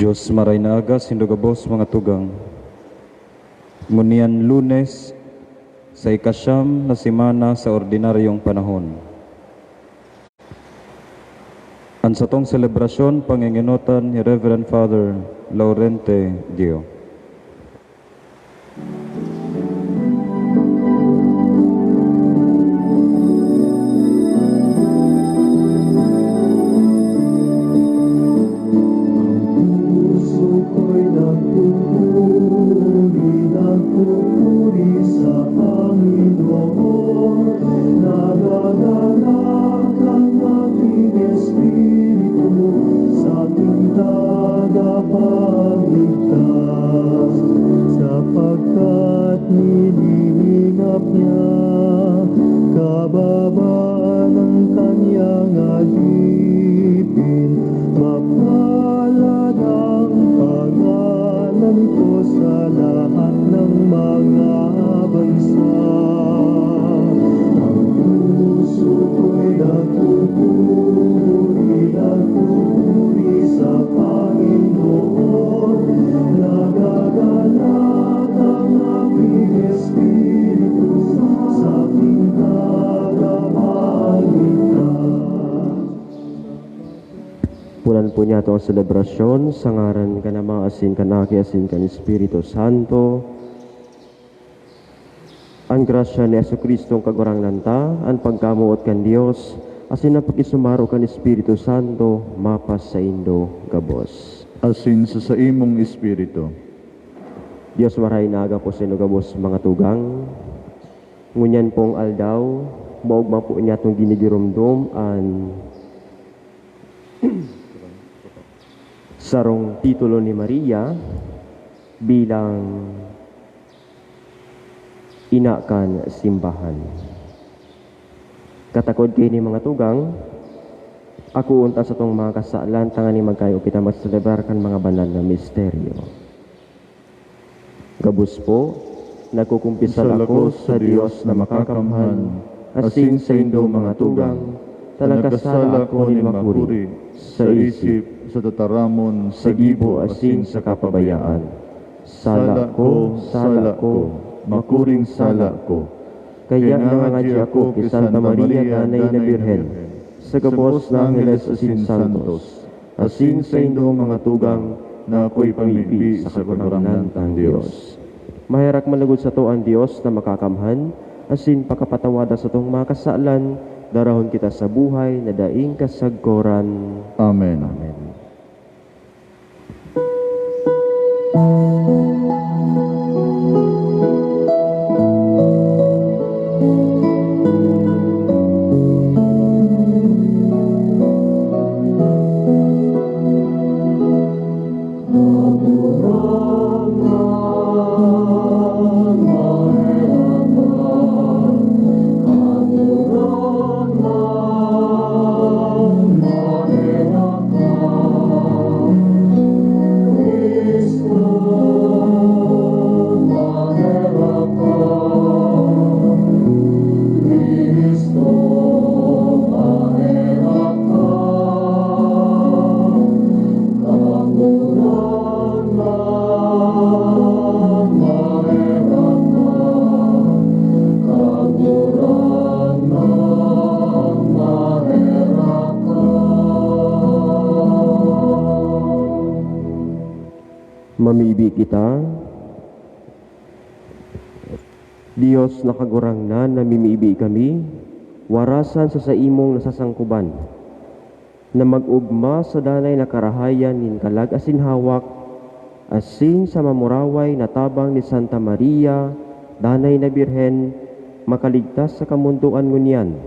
Diyos maray na aga, sindugabos mga tugang. Ngunyan Lunes, sa ikasyam na semana sa ordinaryong panahon. Ang satong selebrasyon, panginginutan ni Reverend Father Laurente Dio. Punan po niya itong selebrasyon sa ngaran ka na maasin kanaki asin kan Espiritu Santo. Ang grasya ni Jesucristo ang kagurang nanta, ang pagkamuot kan Dios, asin ang pag-isumaro kan Espiritu Santo, mapas sa indo gabos. Asin sa imong Espiritu. Dios maray na aga po sa indo gabos mga tugang. Ngunyan pong aldaw, maugma po niya itong ginigirumdum ang sarong titulo ni Maria bilang inakan simbahan. Katakod kayo ni mga tugang, ako unta sa itong mga kasaalan, tangan ni magkayo kita mag-celebrar kan mga banal na misteryo. Gabus po, nagkukumpisal ako sa Diyos na makakamhan, asin sa indo mga tugang, talagkasala ako ni makuri, sa isip, sa tataramon, sa gibo asin sa kapabayaan. Sala ko, makuring sala ko. Kaya nangangadji ako kay Santa Maria Nanay na Birhen, sa gabos na Angeles asin Santos, asin sa inyong mga tugang na ako'y pamipi sa kaguranan ng Diyos. Mahirak malagod sa to ang Diyos na makakamhan, asin pakapatawada sa tong mga kasaalan, darahon kita sa buhay na daing kasagkoran. Amen. Amen. Mamibi kita, Diyos na kagurangnan na mimibi kami, warasan sa imong nasasangkuban. na mag-ugma sa danay na karahayan nin kalag asin hawak, asin sa mamuraway na tabang ni Santa Maria, danay na Birhen, makaligtas sa kamunduan ngunyan,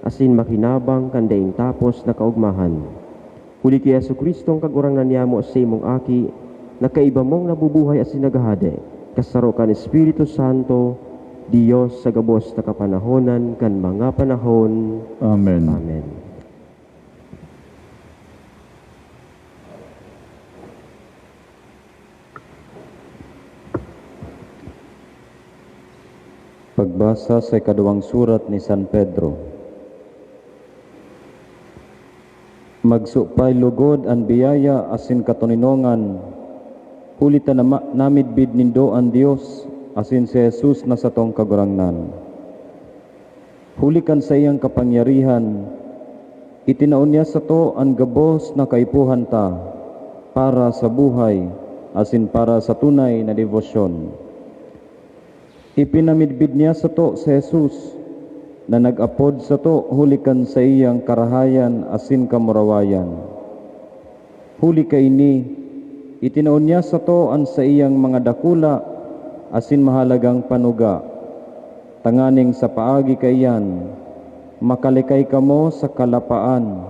asin makinabang kandaing tapos na kaugmahan. Huli kay Jesucristo ang kagurang nanyamo sa imong aki, na kaiba mong nabubuhay asin nagahade, kasaro kan Espiritu Santo, Diyos sa gabos na kapanahonan kan mga panahon. Amen. Amen. Pagbasa sa ikaduhang surat ni San Pedro. Magsupay lugod ang biyaya asin katuninongan, hulita na namidbid nindo ang Dios, asin si Jesus na sa tong kagurangnan. Hulikan sa iyang kapangyarihan, itinaon niya sa to ang gabos na kaipuhan ta, para sa buhay, asin para sa tunay na devosyon. Ipinamidbid niya sa to si Jesus, na nag-apod sa to hulikan sa iyang karahayan asin kamurawayan. Huli ka ini, itinaon niya sa to ang sa iyang mga dakula asin mahalagang panuga. Tanganing sa paagi kaiyan, makalikay kamo sa kalapaan,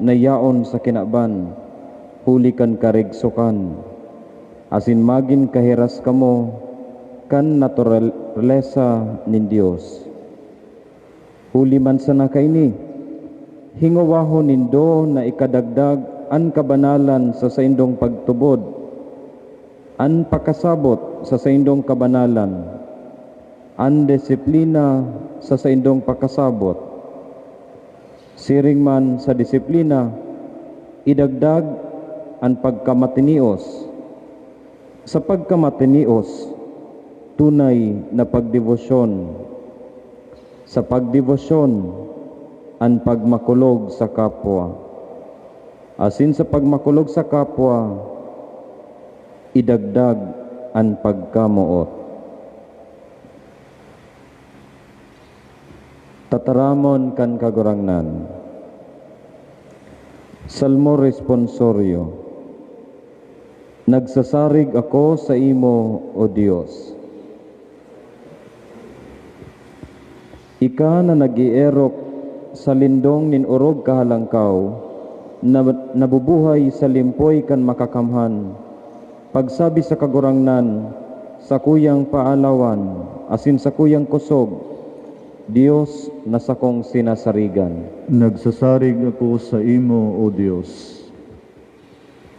na yaon sa kinaban, hulikan karigsukan, asin magin kahiras kamo, kan naturalesa nin Dios. Huli man sana kaini, hingawahon nindo na ikadagdag an kabanalan sa saindong pagtubod, an pakasabot sa saindong kabanalan, an disiplina sa saindong pakasabot. Siring man sa disiplina, idagdag an pagkamatinios. Sa pagkamatinios, tunay na pagdebosyon. Sa pagdebosyon, ang pagmakulog sa kapwa. Asin sa pagmakulog sa kapwa, idagdag ang pagkamuot. Tataramon kan kagurangnan. Salmo responsorio. Nagsasarig ako sa imo, O Dios. Ika na nag-ierok sa lindong nin urog kahalangkaw, na nabubuhay sa limpoy kan makakamhan, pagsabi sa kagurangnan, sa kuyang paalawan, asin sa kuyang kusog, Dios na sakong sinasarigan. Nagsasarig ako sa imo, O Dios.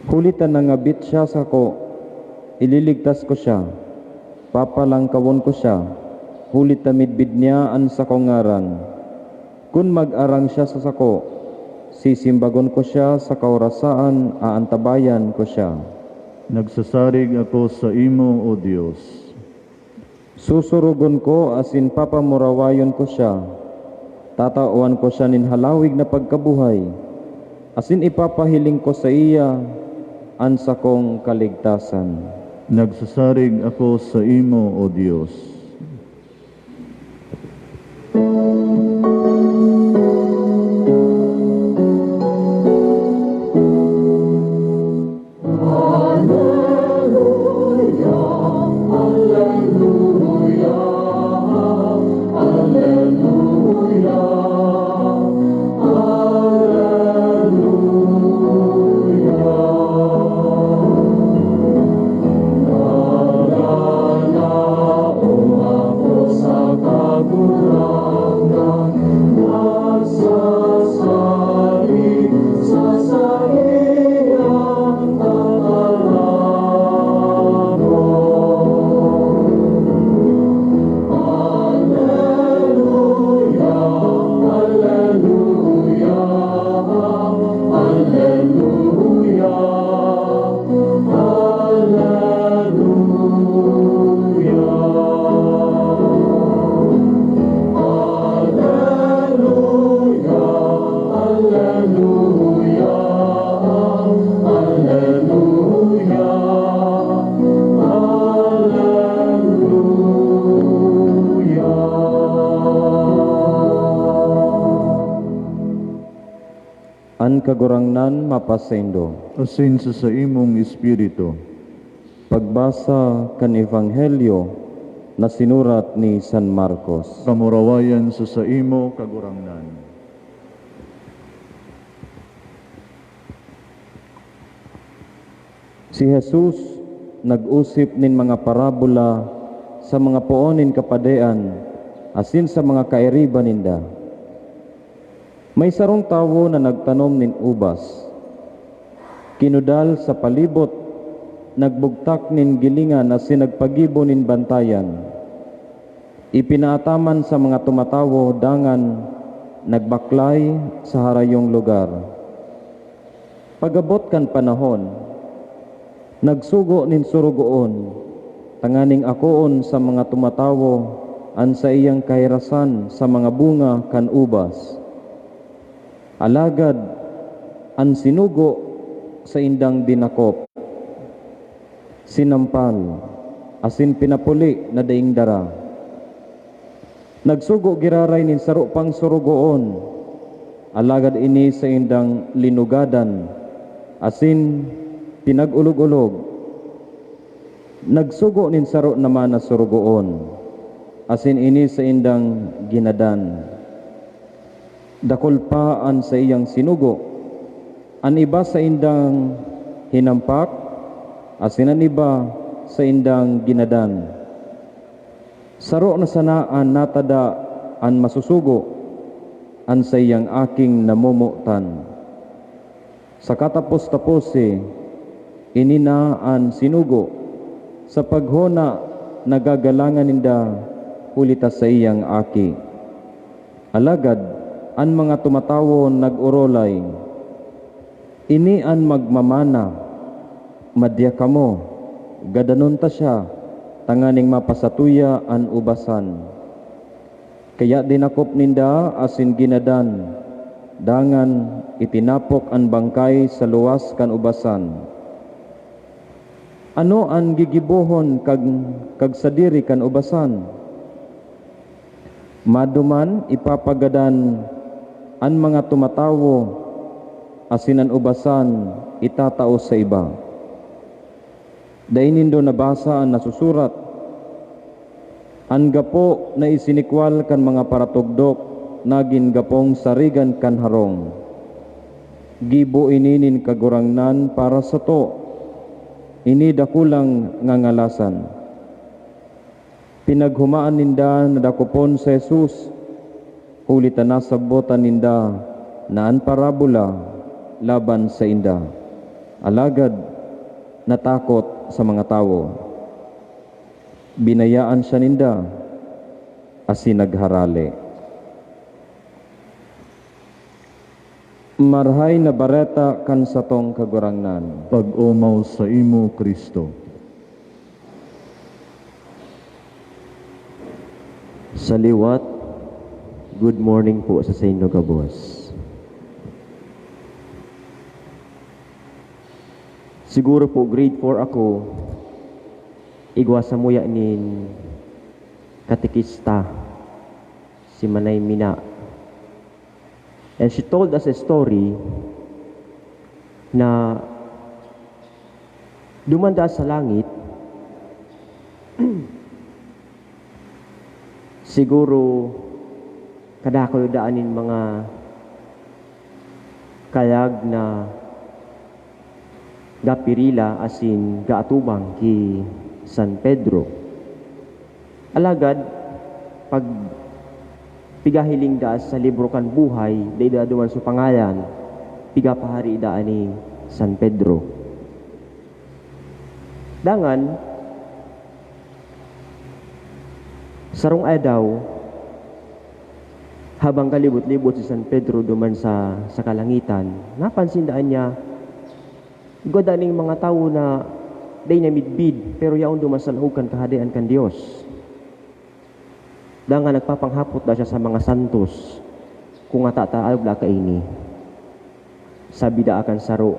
Hulitan na ngabit siya sa ko, ililigtas ko siya, papalangkawon ko siya, hulit tamidbid niya an sakong ngaran. Kung mag-arang siya sa sako, sisimbagon ko siya sa kaurasaan, aantabayan ko siya. Nagsasarig ako sa imo, O Dios. Susurugon ko asin papamurawayon ko siya, tatauan ko siya nin halawig na pagkabuhay, asin ipapahiling ko sa iya ang sakong kaligtasan. Nagsasarig ako sa imo, O Dios. An kagurangnan mapasendo. asin sa imong espiritu. Pagbasa kan Ebanghelyo na sinurat ni San Marcos. Kamurawayan sa imo kagurangnan. Si Jesus nag-usip nin mga parabola sa mga poonin kapadean asin sa mga kairiban ninda. May sarong tawo na nagtanom nin ubas. Kinudal sa palibot, nagbugtak nin gilingan asin nagpagibo nin bantayan. Ipinaataman sa mga tumatawo dangan nagbaklay sa harayong lugar. Pagabot kan panahon, nagsugo nin surugoon, tanganing akoon sa mga tumatawo an sa iyang kahirasan sa mga bunga kan ubas. Alagad an sinugo sa indang dinakop, sinampal, asin pinapuli na daing dara. Nagsugo giraray nin saro pang surugoon, alagad ini sa indang linugadan, asin pinag-ulog-ulog. Nagsugo nin saro naman na surugoon, asin ini sa indang ginadan. Dakulpaan sa iyang sinugo, an iba sa indang hinampak, asin an iba sa indang ginadan. Saro na sanaan natada an masusugo, an sa iyang aking namumutan. Sa katapos-tapos ini na an sinugo, sa paghona nagagalangan ninda hulita sa iyang aki. Alagad an mga tumatawo nag-urolay, ini an magmamana, madya kamo, gadanon ta siya, tanganing mapasatuya an ubasan. Kaya dinakop ninda asin ginadan, dangan itinapok an bangkay sa luwas kan ubasan. Ano ang gigibuhon kag sadiri kan ubasan? Maduman ipapagadan an mga tumatawo, asin an ubasan itatao sa iba. Dainindo nabasa ang nasusurat, an gapo na isinikwal kan mga paratugdok, nagin gapong sarigan kan harong. Gibo ininin kagurangnan para sa to, ini dakulang ngangalasan. Pinaghumaan ninda na dakupon sa Jesus, hulitan na sabotan ninda na an parabola laban sa inda. Alagad natakot sa mga tao. Binayaan siya ninda, asin nagharali. Marhay na bareta kan sa tong kagurangnan. Pag-umaw sa imo, Kristo. Sa liwat, good morning po sa inyo kabos. Siguro po grade 4 ako, igwa sa muya nin katikista, si Manay Mina. And she told us a story na dumanda sa langit, siguro kadako daanin mga kayag na gapirila asin gaatubang ki San Pedro. Alagad pag pigahiling da sa libro kan buhay, day da duman sa pangalan, piga pahari da ni San Pedro. Dangan sarong adaw, habang kalibot-libot si San Pedro duman sa kalangitan, napansin daan niya, goda ning mga tao na day na midbid, pero yaon duman sa laugan kahadian kan Dios. Dahil nga nagpapanghapot na siya sa mga santos, kung atataal na kaini. Sabi da akan saro,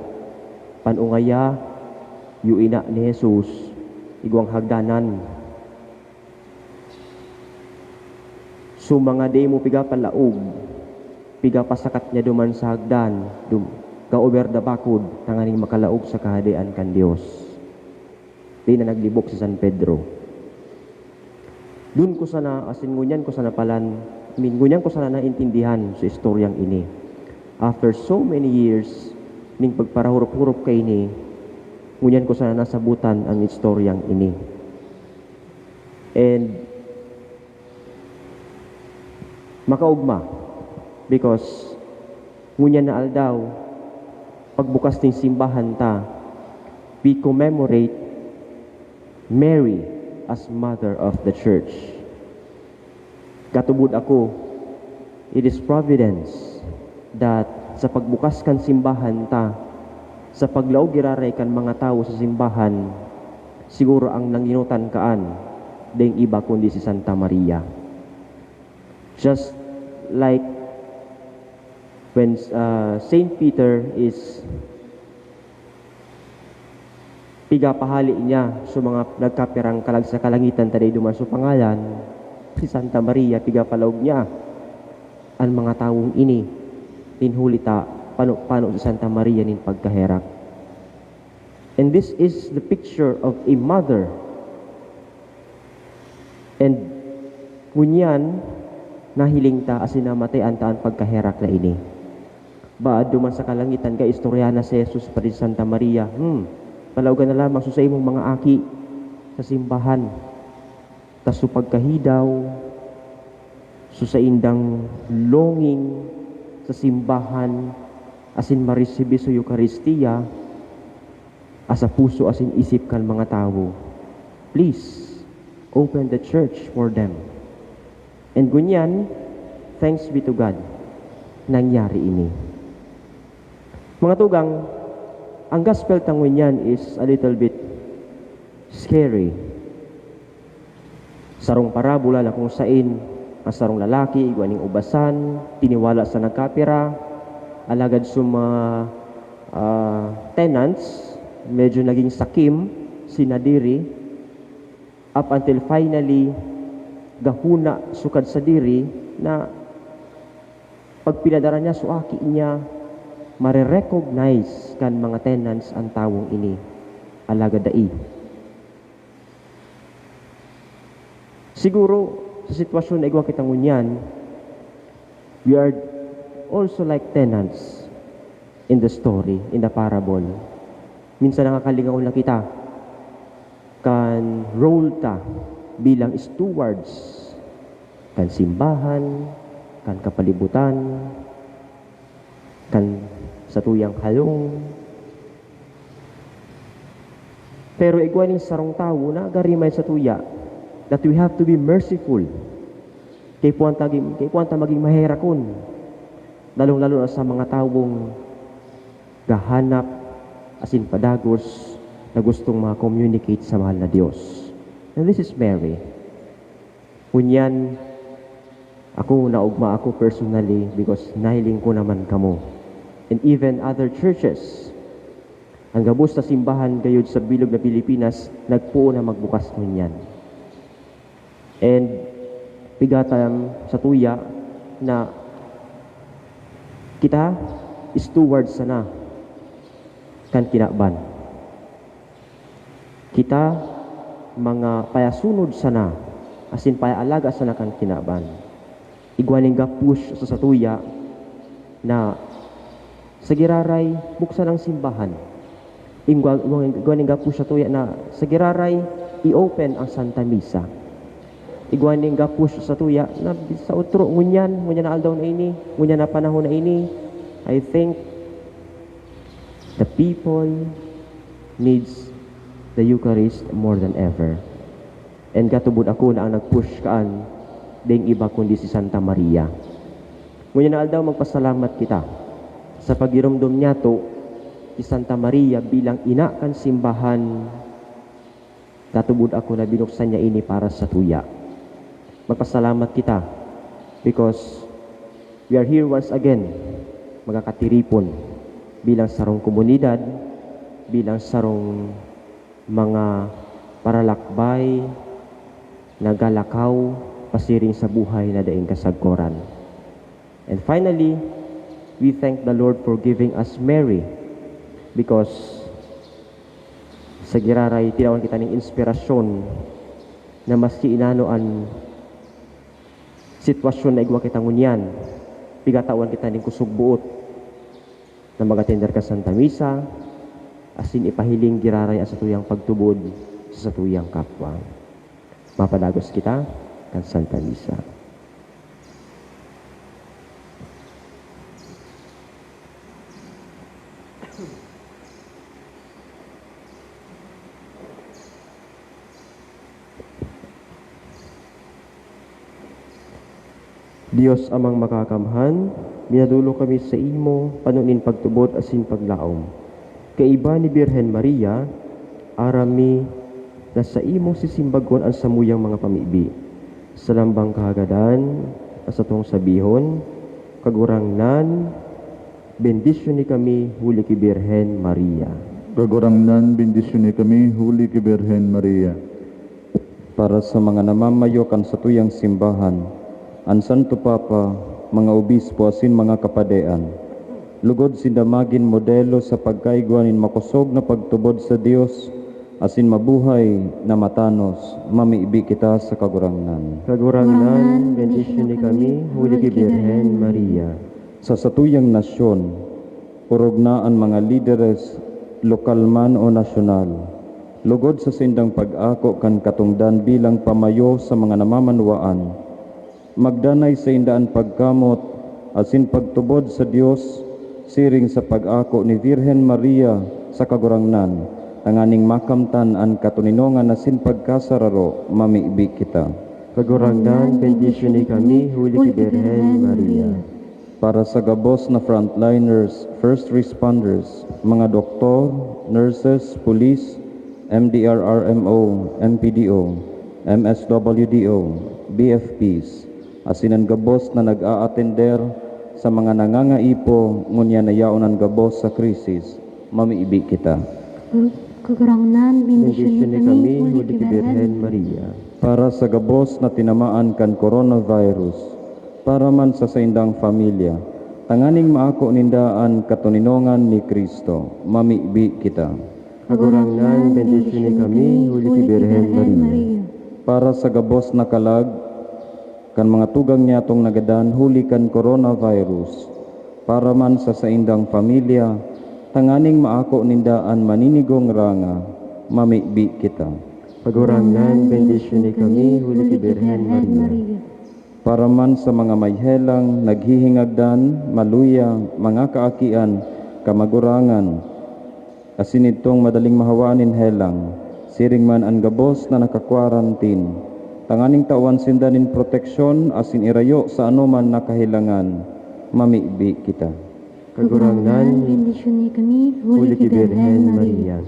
panungaya, yu ina ni Jesus, igwang hagdanan. So mga day mo pigapan laog, piga pasakat niya duman sa hagdan, ga-over the bakod, tanganing makalaog sa kahadian kan Dios. Di na naglibok si San Pedro. Dun ko sana, asin ngunyan ko sana palan, ngunyan ko sana naintindihan sa istoryang ini. After so many years, ning pagparahurup-hurup kay ini, ngunyan ko sana nasabutan ang istoryang ini. And makaugma because ngunyan na aldaw pagbukas ng simbahan ta, we commemorate Mary as Mother of the Church. Katubod ako, it is providence that sa pagbukas kan simbahan ta, sa paglaog giraray kan mga tao sa simbahan, siguro ang nanginutan kaan ding iba kundi si Santa Maria. Just like when Saint Peter is pigapahali niya sa mga nagkapirang kalag sa kalangitan taday duman sa pangalan, si Santa Maria pigapalaog niya ang mga taong ini tinhulita pano si Santa Maria nin pagkaherak. And this is the picture of a mother. And kunyan nahiling ta asin namatay antaan pagkaherak na ini. Baad duman sa kalangitan ka istoryana si Jesus pa rin Santa Maria. Palaugan na lamang sa imong mga aki sa simbahan. Tas sa pagkahidaw, sa indang longing sa simbahan, asin marisibi sa Eucharistia, asa puso asin isip kan mga tao. Please, open the church for them. And gunyan, thanks be to God, nangyari ini. Mga tugang, ang gospel tangon yan is a little bit scary. Sarong parabola na kung sain, ang sarong lalaki, iguaning ubasan, tiniwala sa nagkapira, alagad sa mga tenants, medyo naging sakim, sinadiri, up until finally, gahuna sukad sa diri na pag pinadara niya suaki niya mare-recognize kan mga tenants ang tawong ini alaga dai. Siguro sa sitwasyon na igwa kitang ngunyan, we are also like tenants in the story, in the parable. Minsan nakakalingaw na kita kan role ta bilang stewards kan simbahan, kan kapalibutan, kan sa tuyang halong. Pero igwaning sarong tao na garimay sa tuya that we have to be merciful kay puwanta maging maherakon, lalong-lalo na sa mga taong gahanap asin padagos na gustong ma-communicate sa mahal na Diyos. And this is Mary. Kunyan, ako naugma ako personally because nahiling ko naman kamo. And even other churches, ang gabos na simbahan gayud sa bilog na Pilipinas, nagpuo na magbukas kunyan. And pigatayam sa tuya na kita steward sana kan kinakban. Kita mga payasunod sana, asin payaalaga sana kan kinaban. Igwaning gapush sa satuya na sa giraray buksan ang simbahan. Igwaning gapush sa tuya na sa giraray i-open ang Santa Misa. Igwaning gapush sa tuya na sa utro ngunyan na aldaw na ini, ngunyan na panahon na ini. I think the people needs the Eucharist more than ever. And katubod ako na ang nag-push kaan ding iba kundi si Santa Maria. Ngunyan na aldaw magpasalamat kita sa pagirumdum niya to si Santa Maria bilang ina kan simbahan. Katubod ako na binuksan niya ini para sa tuya. Magpasalamat kita because we are here once again magkakatiripon bilang sarong komunidad, bilang sarong mga paralakbay, nagalakaw, pasiring sa buhay na daing kasagkoran. And finally, we thank the Lord for giving us Mary because sa giraray tinawan kita ng inspirasyon na maski inanoan sitwasyon na igwa kita ngunyan, pigatawan kita ng kusog buot na magatender ka Santa Misa, asin ipahiling giraray sa tuyang pagtubod sa tuyang kapwa. Mapadagos kita kan Santa Misa. Dios amang makakamhan, minadulo kami sa imo, panunin pagtubod asin paglaom. Kaiba ni Birhen Maria, arami na sa imo sisimbagon ang samuyang mga pamibi. Sa lambang kahagadan, sa tong sabihon, kagurangnan, bendisyon ni kami, huli ki Birhen Maria. Kagurangnan, bendisyon ni kami, huli ki Birhen Maria. Para sa mga namamayokan sa tuyang simbahan, ang Santo Papa, mga obispo asin mga kapadean, lugod sindamagin modelo sa pagkaigwanin makusog na pagtubod sa Dios, asin mabuhay na matanos, mamiibi kita sa kagurangnan. Kagurangnan, bendisyon ni kami, huli ki Birhen Maria. Sa satuyang nasyon, purognaan mga lideres, lokal man o nasyonal, lugod sa sindang pag-ako kan katungdan bilang pamayo sa mga namamanwaan, magdanay sa indaan pagkamot asin pagtubod sa Dios siring sa pag-ako ni Virhen Maria sa kagurangnan tanganing makamtan ang katuninongan asin pagkasararo mamiibi kita. Kagurangnan, bendisyon ni kami, huli ki Birhen Maria. Para sa gabos na frontliners, first responders, mga doktor, nurses, police, MDRRMO, MPDO, MSWDO, BFPs, asinan gabos na nag-a-attender sa mga nangangaipo ngunya na yaonan gabos sa krisis, mamiibi kita. Kagurangnan, Bendisyon bendisyon ni ni kami, kami, huli ki Birhen Maria. Para sa gabos na tinamaan kan coronavirus, para man sa saindang pamilya, tanganing maako nindaan katuninongan ni Kristo, mamiibi kita. Kagurangnan, bendisyon ni kami, huli ki Birhen Maria. Para sa gabos na kalag, kan mga tugang niyatong nagadan huli kan coronavirus, para man sa saindang pamilya, tanganing maako nindaan maninigong ranga, mamiibi kita. Kagurangnan, bendisyon ni kami, huli ki Birhen Maria. Para man sa mga mayhelang, naghihingagdan, maluyang, mga kaakian, kamagurangan, asin itong madaling mahawaanin helang, siring man ang gabos na nakakwarantin, tanganing tawan sindanin proteksyon asin irayo sa anuman nakahilangan, mamiibi kita. Kagurangnan, bendisyon ni kami, huli ki Birhen Maria.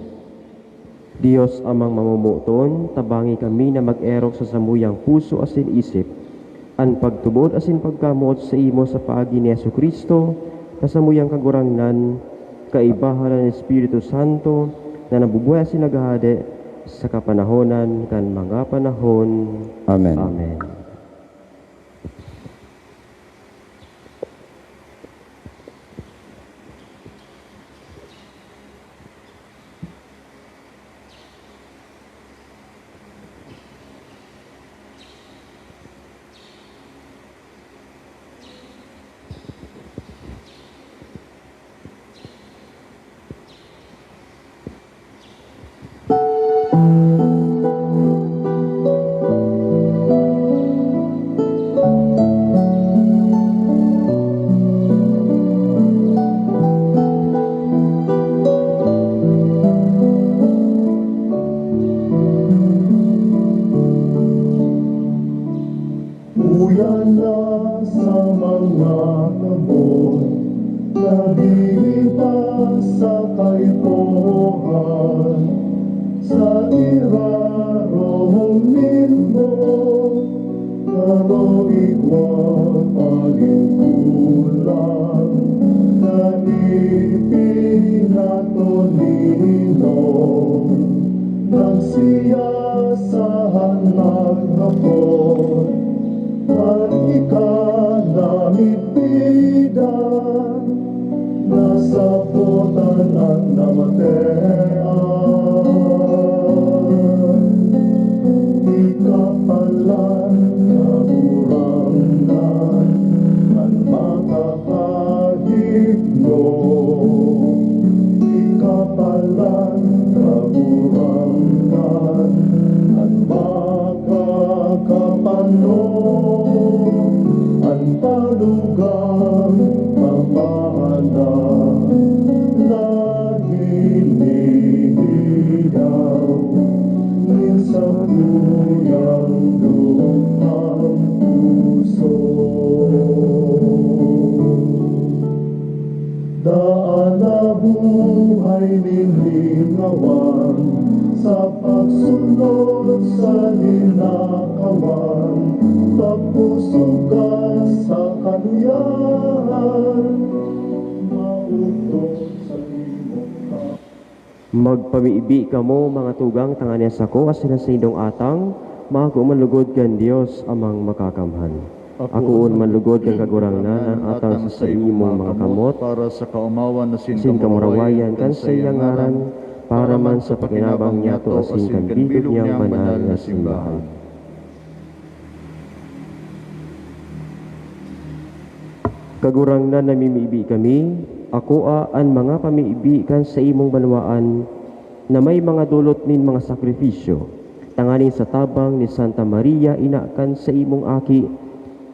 Dios amang mamumuton, tabangi kami na mag-erok sa samuyang puso asin isip, ang pagtubod asin pagkamot sa imo sa paagi ni Jesucristo, na samuyang kagurangnan, kaibahan ng Espiritu Santo, na nabubuhay asin naghahade sa kapanahonan kan mga panahon. Amen. Amen. Uyan na sa mga kabon, nabibas sa kaipuhan, sa irarong lindo, karoigwang palingulang, na ipinatonino, nang siya sa hanag na po, at ika na ida nasa putan ang namatean ikapalan kaburangan ang makakahipno ikapalan kaburangan ang makakapano ang palugang pamana na hinihigaw sa kuyang lupang puso. Daan na buhay nilingawan sa pagsunod sa ninakawan, pagpusog ka sa kaluyahan, mautok sa imong ka. Magpamiibi ka mo, mga tugang tanganiya sa ko, as sa indong atang, mga kumanlugod kan Dios amang makakamhan. Ako manlugod kang kagurangnan ang atang sa imong mga kamot, para sa kaumawan na sin kamurawayan kan sa iyang ngaran, para man sa pakinabang niya to asin kan bilog niyang banal na simbahan. Kagurangnan namimiibi kami, ako an mga pamiibi kan sa imong banwaan, na may mga dulot nin mga sakripisyo, tanganin sa tabang ni Santa Maria inakan sa imong aki,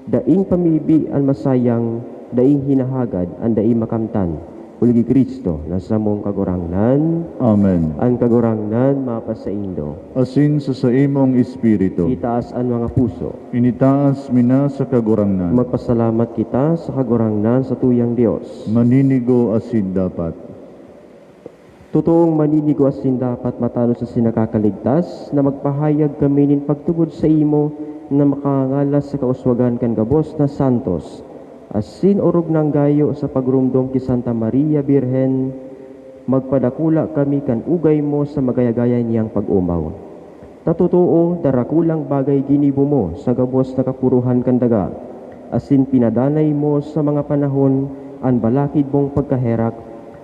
daing pamiibi ang masayang, daing hinahagad, ang daing makamtan, ulgi Kristo, na sa mong kagurangnan, Amen. ang kagurangnan mapasaindo. Asin sa imong espiritu, Itaas ang mga puso, initaas mina sa kagurangnan, magpasalamat kita sa kagurangnan sa tuyang Diyos. maninigo asin dapat. Totoong maninigo asin dapat matano sa sinakakaligtas, na magpahayag kami nin pagtugod sa imo, na makangalas sa kauswagan kan gabos na santos, asin orog ng gayo sa pagrumdom ki Santa Maria Birhen, magpadakula kami kan ugay mo sa magayagaya niyang pag-umaw. Tatutuo, darakulang bagay ginibo mo sa gabos na kapuruhan kan daga, asin pinadanay mo sa mga panahon an balakid mong pagkaherak,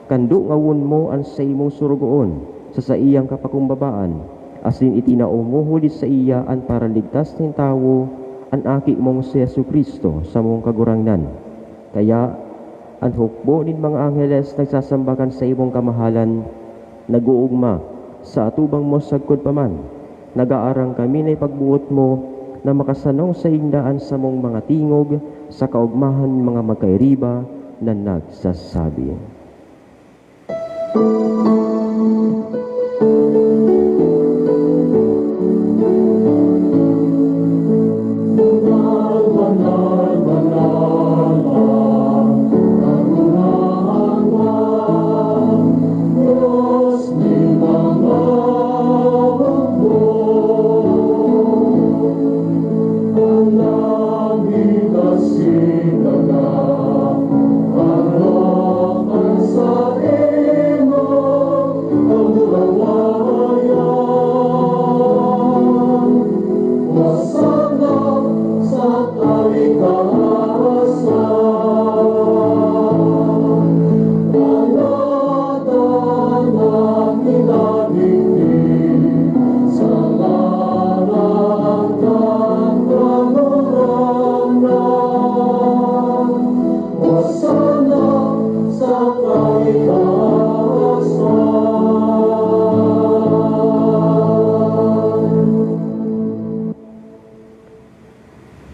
kando ngawon mo an sa imong surugoon sa iyang kapakumbabaan, asin itinaong mo huli sa iya an para ligtas ng tao, an aki mong si Yesu Kristo sa mong kagurangnan. Kaya, ang hukbo nin mga angheles nagsasambakan sa imong kamahalan, naguugma sa atubang mo sagkod paman, nagaarang kami na ipagbuot mo, na makasanong sa indaan sa mong mga tingog, sa kaugmahan ng mga magkairiba na nagsasabi.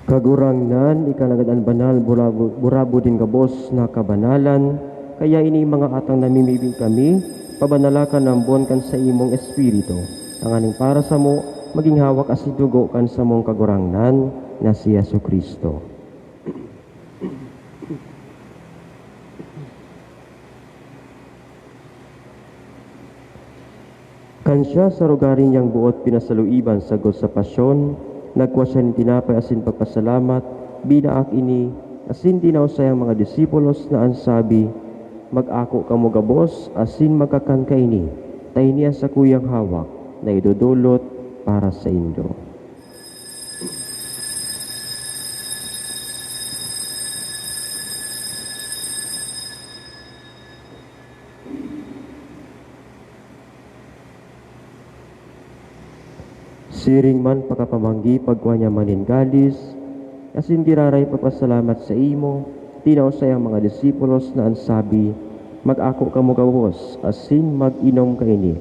Kagurangnan, ikalagadan banal, burabo din kabos na kabanalan, kaya ini mga atang namimibig kami, pabanalakan ng buwan kan sa imong espiritu, tanganing para sa mo, maging hawak asidugo kan sa mong kagurangnan, na si Yesu Kristo. Kansya sa rugarin niyang buot pinasaluiban sagot sa pasyon, nagwa siya ni tinapay asin pagpasalamat, binaak ini, asin dinaw sayang mga disipulos na ansabi, mag-ako kamo gabos, asin magkakan kaini, tay niya sa kuyang hawak, na idudulot para sa indo. Siring man pagkapamanggi pagkuha niya maningalis, asin giraray pagpasalamat sa imo, tinaw sayang mga disipulos na ansabi, mag-ako kamo gawos, asin mag-inom kaini.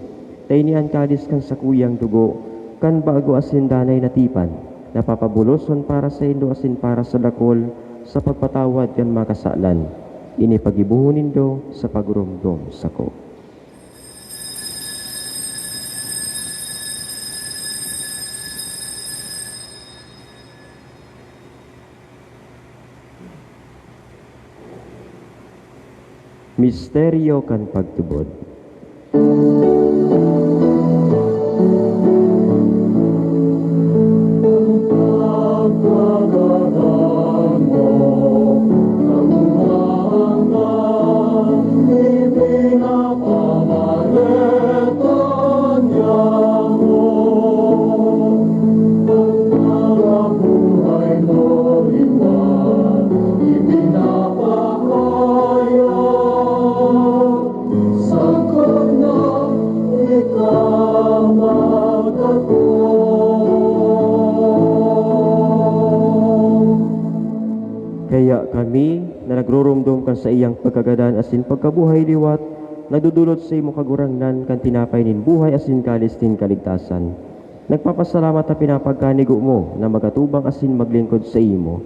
Tainian kalis kan sa kuyang dugo, kan bago asin danay natipan, napapabuloson para sa indo asin para sa dakol, sa pagpatawad kan makasalan. Ini pagibuhunin do sa pagurumdom sako. Misteryo kan pagtubod. Kaya kami na nagrurumdum kan sa iyang pagkagadan asin pagkabuhay liwat, nagdudulot sa imo kagurangnan kan tinapay nin buhay asin kalis nin kaligtasan. Nagpapasalamat na pinapagkanigo mo na magatubang asin maglingkod sa imo.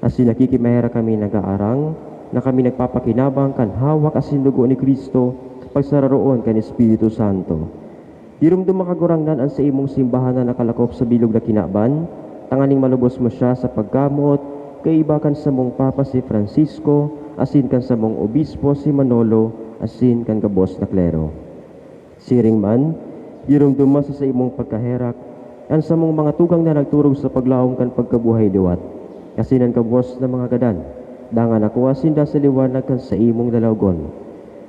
Asin nakikimahera kami nag-aarang na kami nagpapakinabang kan hawak asin dugo ni Kristo pagsararoon kan Espiritu Santo. Dirumdum makagurangnan ang sa imong simbahan na nakalakop sa bilog na kinaban, tanganing malubos mo siya sa pagkamot, kaiba kan sa mong Papa si Francisco, asin kan sa mong Obispo si Manolo, asin kan kabos na klero. Siring man, dirumdum sa imong pagkaherak, ang sa mong mga tugang na nagturog sa paglaom kan pagkabuhay liwat, asin ang kabos na mga gadan, dangan ako asin da sa liwanag kan sa imong dalawgon.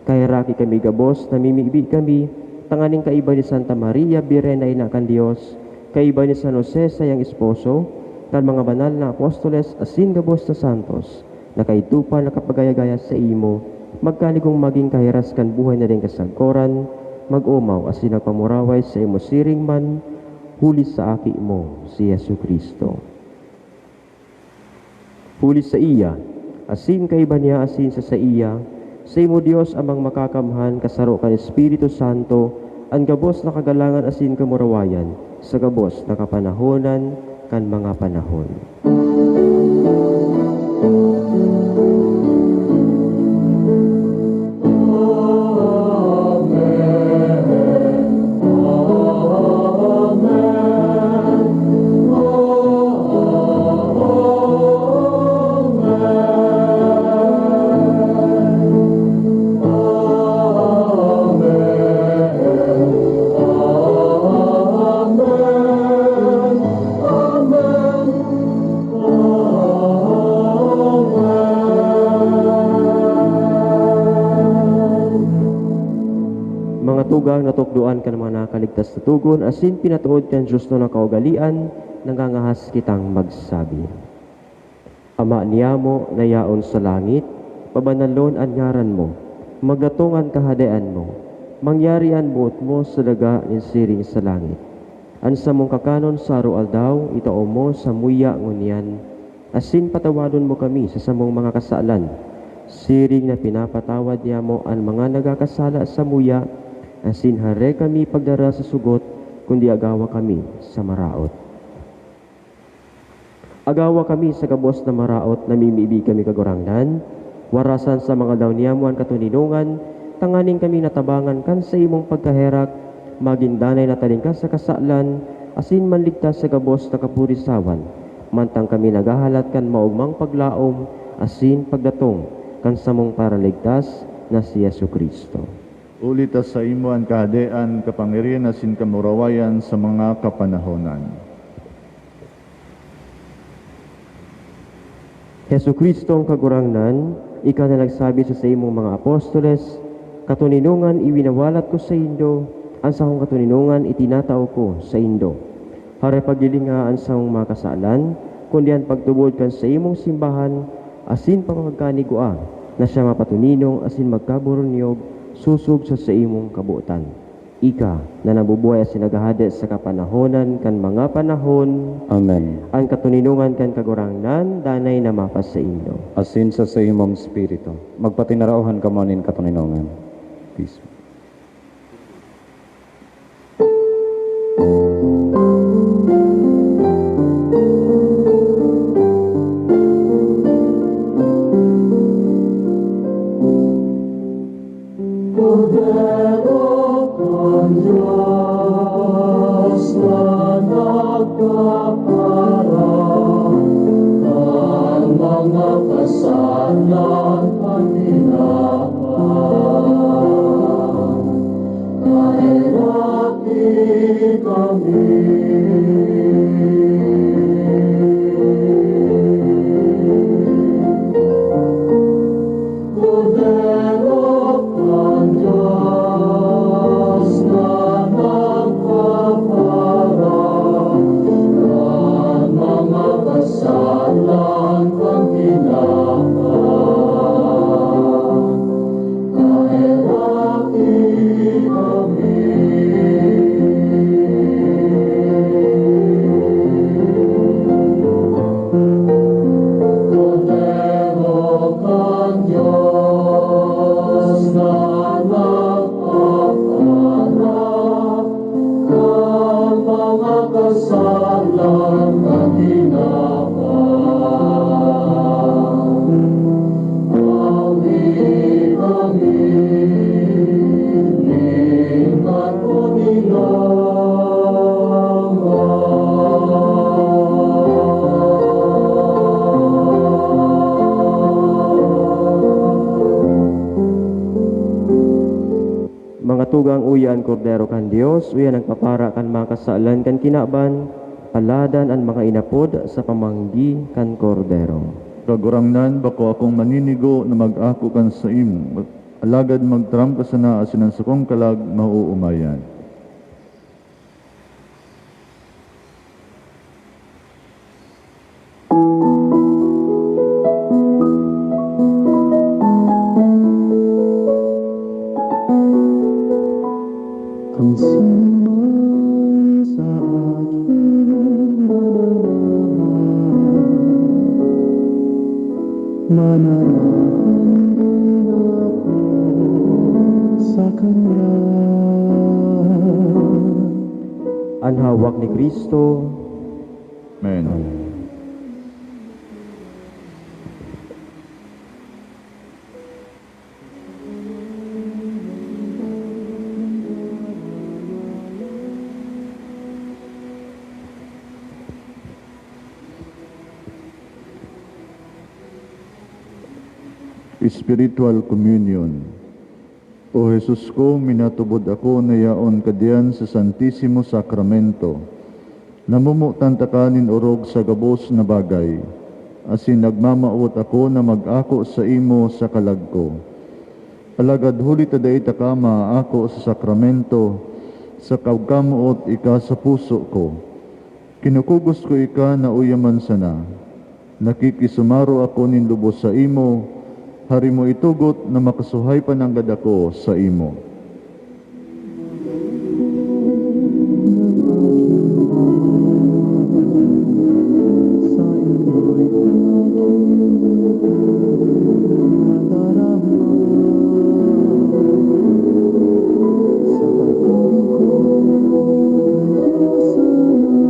Kahiraki kami gabos, namimibi kami, tanganing kaiba ni Santa Maria, Birena ina kan Dios, kaiba ni San Jose sayang esposo, kan mga banal na apostoles asin gabos na santos, na kaitupa na kapagayagaya sa imo, magkaligong maging kahiras kan buhay na din kasagkoran, mag-umaw asin nagpamuraway sa imo siring man, huli sa aki mo, si Yesu Kristo. Huli sa iya, asin kaiba niya asin sa iya, sa imo Dios amang makakamhan kasaro kan Espiritu Santo, ang gabos na kagalangan asin kamurawayan, sa gabos na kapanahonan, kan mga panahon. Tugang natukduan kan mga nakaligtas na tugon, asin pinatuod kan Diyos no na kaugalian, nangangahas kitang magsabi. Ama niyamo na yaon sa langit, pabanalon ang ngaran mo, magatungan kahadean mo, mangyarian buot mo sa daga ng siring sa langit. Ansa mong kakanon sa aldaw, itao mo sa muya ngunyan, asin patawadon mo kami sa samong mga kasalan, siring na pinapatawad niya mo ang mga nagakasala sa muya, asin hare kami pagdara sa sugot, kundi agawa kami sa maraot. Agawa kami sa kabos na maraot, namimibi kami kagurangnan, warasan sa mga daw niyamuan katuninungan, tanganing kami natabangan kan sa imong pagkaherak, maging danay na talingkas sa kasalan, asin manligtas sa kabos na kapurisawan, mantang kami nagahalat kan maugmang paglaom, asin pagdatong kan samong paraligtas na si Yesu Kristo. Ulita sa imo ang kahadean, kapangyarihan asin kamurawayan sa mga kapanahonan. Yesu Kristo ang kagurangnan, ikaw na nagsabi sa imong mga apostoles, katuninungan iwinawalat ko sa indo, ang sa akong katuninungan itinatao ko sa indo. Hare pagilingaan sa akong mga kasalan, kundi ang pagtubod kan sa imong simbahan, asin pagkagkanigua, na siya mapatuninong asin magkaburonyog, susog sa imong kabuotan. Ika na nabubuhay at sinagahade sa kapanahonan kan mga panahon, Amen. ang katuninungan kan kagurangnan, danay na mapas sa indo. Asin sa imong spirito, magpatinarauhan ka mo nin katuninongan. Peace. Diyos na nagkaparang ang mga kasalan at hinapan. Kahirati kami. Kordero ng Diyos na nagkaparang ang mga kasalan at hinapan. Kahirati kami. Kordero ng Diyos na nagpaparang ang mga kasalan at hinapan. Awi kami, ingatan mo Mga tugang uyan kordero kan Dios, uyan ang papara kan mga kasalan kan kinaban, paladan ang mga inapod sa pamanggi kan kordero. Kagurangnan, bako akong maninigo na mag-ako kan sa imo. Alagad magtram ka sana asin ang sukong kalag mauumayan. Kung sino sa akin mananahan din ako sa Kanya. Ang hawak ni Kristo, Amen. Spiritual Communion. O Jesus ko, minatubod ako na yaon kadiyan sa Santissimo Sacramento. Namumutan takanin orog sa gabos na bagay. Asin nagmamaot ako na mag-ako sa imo sa kalag ko. Alagad huli taday takama ako sa sakramento, sa kagkamuot ika sa puso ko. Kinukugos ko ika na uyaman sana. Nakikisumaro ako nin lubos sa imo, hari mo itugot na makasuhay pa ng gadako sa imo. Sa iyo'y nadarama. Sa pagkain ko, Diyos sana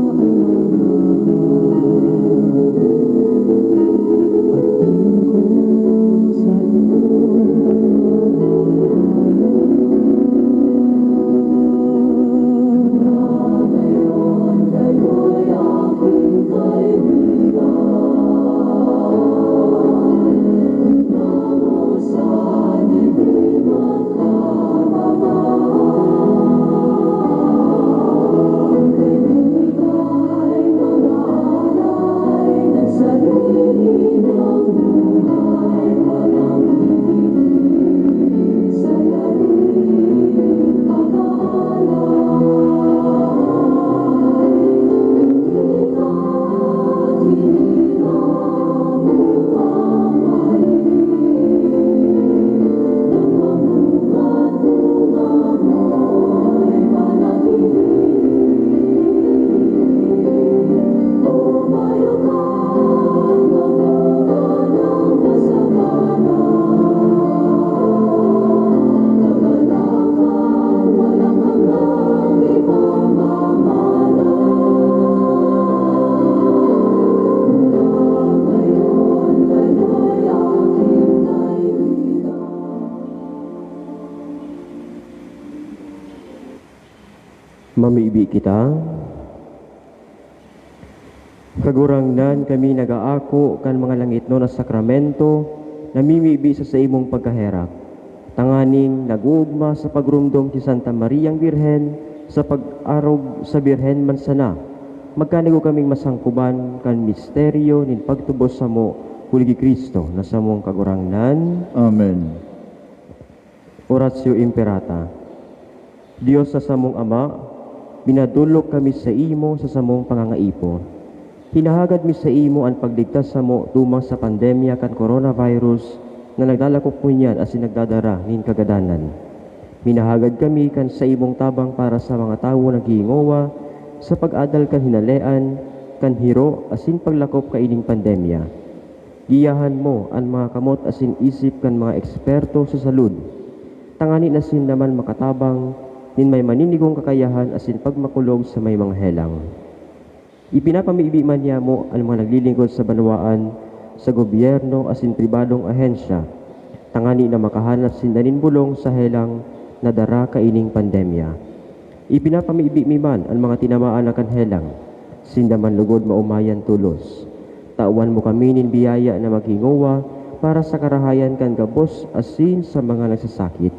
pagtingin ko sa iyo, Mamiibi kita. Kagurangnan kami nagaako kan mga langit no na sakramento, namimibi sa imong pagkaherak. Tanganing nagugma sa pagrumdom ti Santa Mariang Birhen, sa pag-arog sa Birhen man sana. Magkanigo kaming masangkuban kan misteryo nin pagtubos sa mo, Hulgi Kristo, na sa mong kagurangnan. Amen. Oratio Imperata. Diyos sa samong Ama, binadulok kami sa imo sa samong pangangaipo. Hinahagad mi sa imo ang pagligtas sa mo tumang sa pandemya kan coronavirus na nagdalakop mo niyan as nagdadara nin kagadanan. Minahagad kami kan sa imong tabang para sa mga tawo naghihingowa sa pag-adal kan hinalean, kan hiro asin paglakop kaining pandemya. Giyahan mo ang mga kamot asin isip kan mga eksperto sa salud. Tangani asin naman makatabang nin may maninigong kakayahan asin pagmakulog sa may mga helang. Ipinapamiibi man niya mo ang mga naglilingkod sa banwaan, sa gobyerno asin pribadong ahensya. Tangani na makahanap sindanin bulong sa helang na dara kaining pandemya. Ipinapamiibi mi man ang mga tinamaan na kanhelang, sindaman lugod maumayan tulos. Tawan mo kami nin biyaya na maghingowa para sa karahayan kan gabos asin sa mga nagsasakit.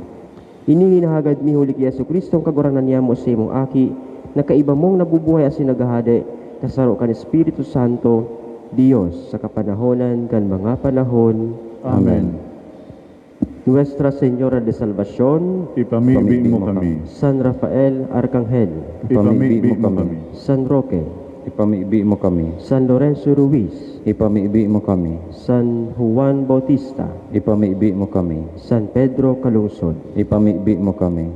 Ininginahagad mi huli ki Jesucristo ang kaguranan niya mo sa imong aki, na kaiba mong nabubuhay asin naghahade, kasaro kan Espiritu Santo, Dios sa kapanahonan kan mga panahon. Amen. Nuestra Señora de Salvación, Ipamiibig mo kami. San Rafael Arcangel, Ipamiibig mo kami. San Roque, Ipamiibi mo kami. San Lorenzo Ruiz, Ipamiibi mo kami. San Juan Bautista, Ipamiibi mo kami. San Pedro Calungsod, Ipamiibi mo kami.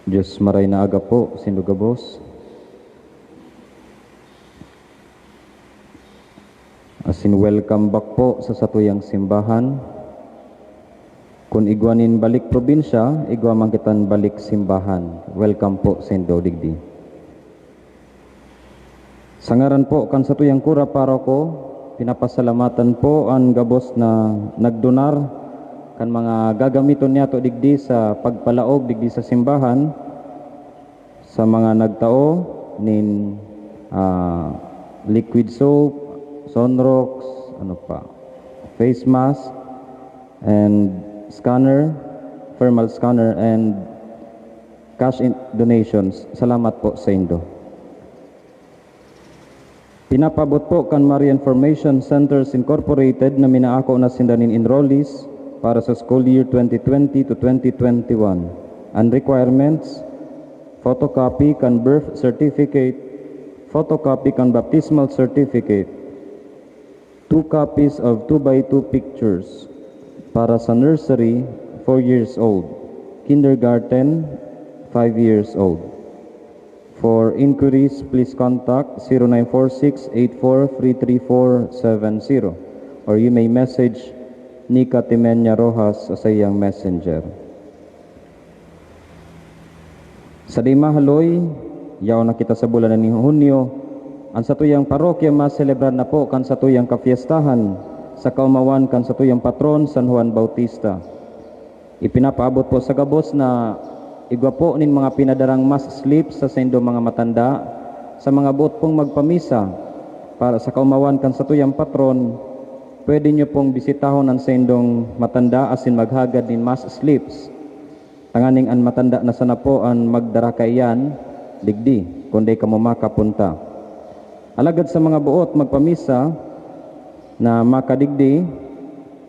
Diyos maray na aga po, sinugabos. Asin welcome back po sa satuyang simbahan. Kung igwanin balik probinsya, igwa man kitan balik simbahan. Welcome po sa Indo Digdi. Sa ngaran po kan satuyang kura paroko, pinapasalamatan po ang gabos na nagdonar kan mga gagamiton niya to digdi sa pagpalaog digdi sa simbahan, sa mga nagtao nin liquid soap, Sunrox, ano pa, face mask, and scanner, thermal scanner, and cash donations. Salamat po sa Indo. Pinapabot po kan Maria Information Centers Incorporated na minaako na sindanin enrollees para sa school year 2020 to 2021. And requirements, photocopy kan birth certificate, photocopy kan baptismal certificate, 2 copies of 2x2 pictures para sa nursery, 4 years old, kindergarten, 5 years old. For inquiries, please contact 0946-84-33470 or you may message Nika Timenya Rojas sa iyang messenger. Sa di mahaloy, yaw na kita sa bulan ni Hunyo, ang satuyang parokya maselebrar na po kan satuyang kapiestahan sa kaumawan kan satuyang patron San Juan Bautista. Ipinapaabot po sa gabos na igwa po nin mga pinadarang mass sleep sa sendo mga matanda, sa mga buot pong magpamisa para sa kaumawan kan satuyang patron. Pwede nyo pong bisitahon ang sendong matanda asin maghagad din mass sleeps. Tanganing an matanda na sana po ang magdara kayan, digdi, kundi ka mo makapunta. Alagad sa mga buot magpamisa na makadigdi,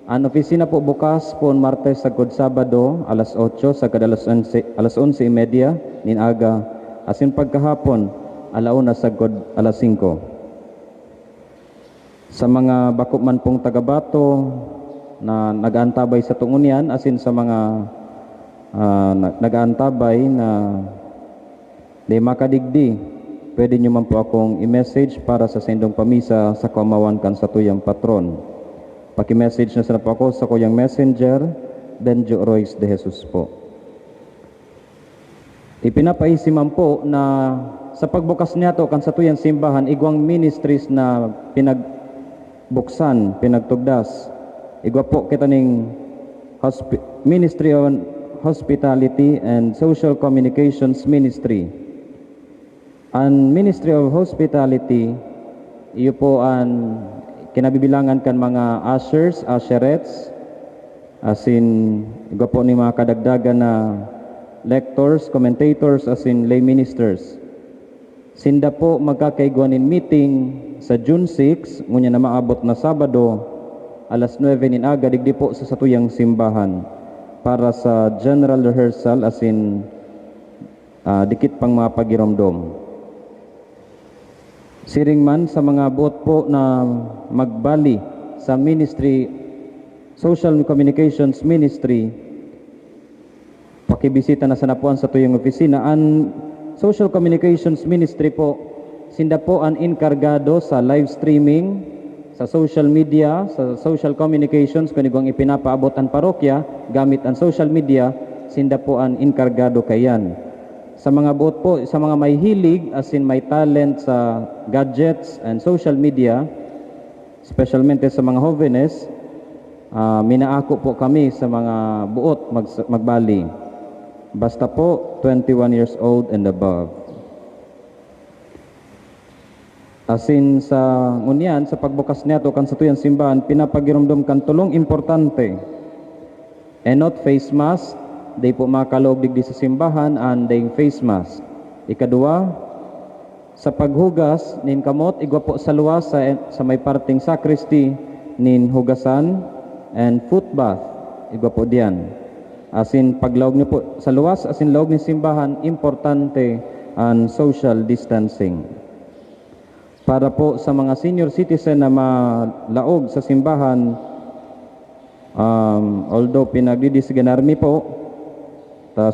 ang opisina po bukas po Martes sagod Sabado alas 8 sagad alas 11:30 nin aga, asin pagkahapon alauna sagod alas 5. Sa mga bako man pong tagabato na nagaantabay sa tungunyan, asin sa mga nagaantabay na di makadigdi, pwede nyo man po akong i-message para sa sendong pamisa sa kaumawan kan sa tuyang patron. Paki-message na sana po ako sa kuyang messenger, Benjo Royce de Jesus po. Ipinapaisiman po na sa pagbukas niya to kan sa tuyang simbahan, igwang ministries na pinagbuksan, pinagtugdas. Igwa po kita ning Ministry of Hospitality and Social Communications Ministry. Ang Ministry of Hospitality, iyo po ang kinabibilangan kan mga ushers, usherettes, as in, iba po ni mga kadagdagan na lectors, commentators, as in lay ministers. Sinda po magkakaigwanin meeting sa June 6, ngunya na maabot na Sabado, alas 9 nin aga, digdi po sa satuyang simbahan para sa general rehearsal, as in dikit pang mga pagiromdom. Siring man sa mga buot po na magbali sa ministry, Social Communications Ministry, pakibisita na sa napuan sa tuyong opisina. Ang Social Communications Ministry po, sinda po ang inkargado sa live streaming, sa social media, sa social communications, kung igong ipinapaabot ang parokya, gamit ang social media, sinda po ang inkargado kayan. Sa mga buot po, sa mga may hilig, as in may talent sa gadgets and social media, specialmente sa mga jóvenes, minaako po kami sa mga buot magbali. Basta po 21 years old and above. As in sa ngunyan, sa pagbukas niya to kan sa tuyang simbahan, pinapagiromdom kan tulong importante. Enot face mask, day po makaloob digdi sa simbahan, and day face mask. Ikadua, sa paghugas, nin kamot, igwa po sa luwas sa may parting sacristy, nin hugasan, and foot bath, igwa po diyan. As in, paglawag niyo po sa luwas, as in loob ng simbahan, importante ang social distancing. Para po sa mga senior citizen na malaog sa simbahan, although pinagdidisganarmi po,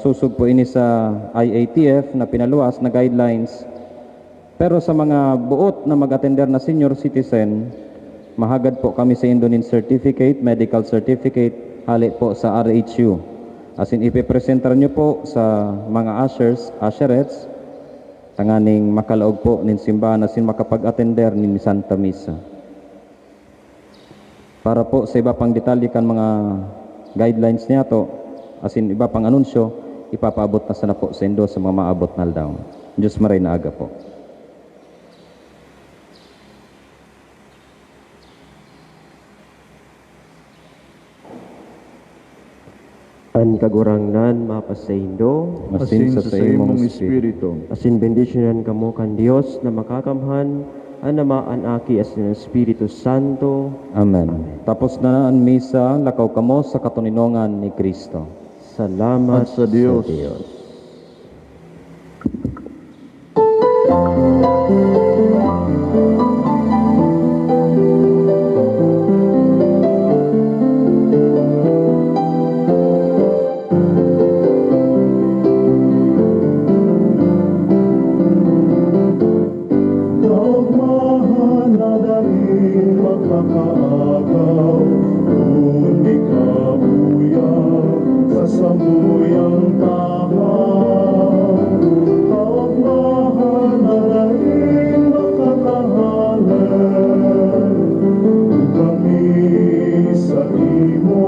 susug po ini sa IATF na pinaluwas na guidelines, pero sa mga buot na mag-attender na senior citizen, mahagad po kami sa Indonin certificate, medical certificate, hali po sa RHU. As in, ipipresentar nyo po sa mga ushers, usherettes, tanganing makalaog po nin simbahan, as in makapag-attender nin Santa Misa. Para po sa iba pang detalye kan mga guidelines niya to, as in iba pang anunsyo, ipapaabot na sana po sa Indo sa mga maabot na daw. Diyos maray na aga po. An kagurangnan mapasaindo, Asin sa imong espiritu. asin bendisyonan kamo kan Dios na makakamhan, ang namaan aki asin ang Espiritu Santo. Amen. Tapos na ang misa, lakaw kamo sa katuninongan ni Kristo. Salamat At sa Diyos. Kaugmahan na dahil magkakaagaw, kung ikabuya sa samuyang tahaw. Kaugmahan na dahil magkakahalan, kung kami sa imo